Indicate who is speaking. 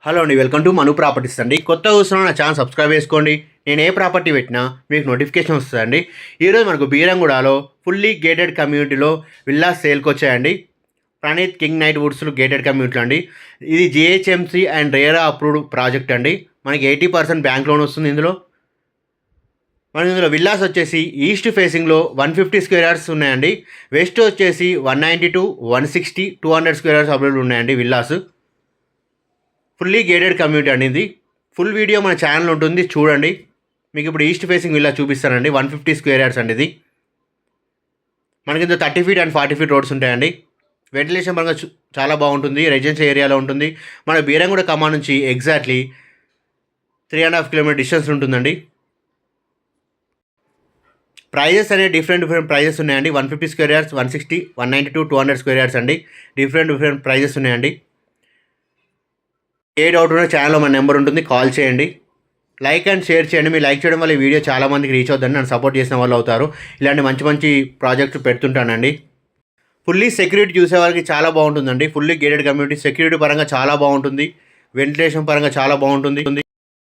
Speaker 1: Hello అండి, welcome to Manu properties అండి. కొత్త చూస్తున్న నా ఛానల్ సబ్స్క్రైబ్ చేసుకోండి. నేను ఏ ప్రాపర్టీ పెట్టినా మీకు నోటిఫికేషన్ వస్తుందండి. ఈరోజు మనకు బీరంగూడలో ఫుల్లీ గేటెడ్ కమ్యూనిటీలో విల్లాస్ సేల్కి వచ్చాయండి. Praneeth king night Woods gated community అండి. ఇది GHMC and RERA approved project అండి. మనకి 80% బ్యాంక్ లోన్ వస్తుంది ఇందులో విల్లాస్ వచ్చేసి ఈస్ట్ ఫేసింగ్లో 150 స్క్వేర్ యార్డ్స్ ఉన్నాయండి. వెస్ట్ వచ్చేసి 192, 160, 200 స్క్వేర్ యార్డ్స్ అవైలబుల్ ఉన్నాయండి విల్లాస్. ఫుల్లీ గేటెడ్ కమ్యూనిటీ అండి. ఇది ఫుల్ వీడియో మన ఛానల్ ఉంటుంది, చూడండి. మీకు ఇప్పుడు ఈస్ట్ ఫేసింగ్ విల్లా చూపిస్తానండి. 150 స్క్వేర్ యార్డ్స్ అండి. ఇది మనకి ఇందులో 30 ఫీట్ అండ్ 40 ఫీట్ రోడ్స్ ఉంటాయండి. వెంటిలేషన్ పరంగా చాలా బాగుంటుంది. రెసిడెన్షియల్ ఏరియాలో ఉంటుంది. మన బీరంగూడ కమాన్ నుంచి ఎగ్జాక్ట్లీ 3.5 కిలోమీటర్ డిస్టెన్స్ ఉంటుందండి. ప్రైజెస్ అనేవి డిఫరెంట్ ప్రైజెస్ ఉన్నాయండి. 150 స్క్వేర్ యార్డ్స్, 160, 192, 200 స్క్వేర్ యార్డ్స్ అండి. డిఫరెంట్ ప్రైజెస్ ఉన్నాయండి. ఏ డౌట్ ఉన్నా ఛానల్లో మన నెంబర్ ఉంటుంది, కాల్ చేయండి. లైక్ అండ్ షేర్ చేయండి. మీరు లైక్ చేయడం వల్ల ఈ వీడియో చాలామందికి రీచ్ అవుతుందని నన్ను సపోర్ట్ చేసిన వాళ్ళు అవుతారు. ఇలాంటి మంచి ప్రాజెక్ట్స్ పెడుతుంటానండి. ఫుల్లీ సెక్యూరిటీ చూసే వాళ్ళకి చాలా బాగుంటుందండి. ఫుల్లీ గేటెడ్ కమ్యూనిటీ, సెక్యూరిటీ పరంగా చాలా బాగుంటుంది. వెంటిలేషన్ పరంగా చాలా బాగుంటుంది.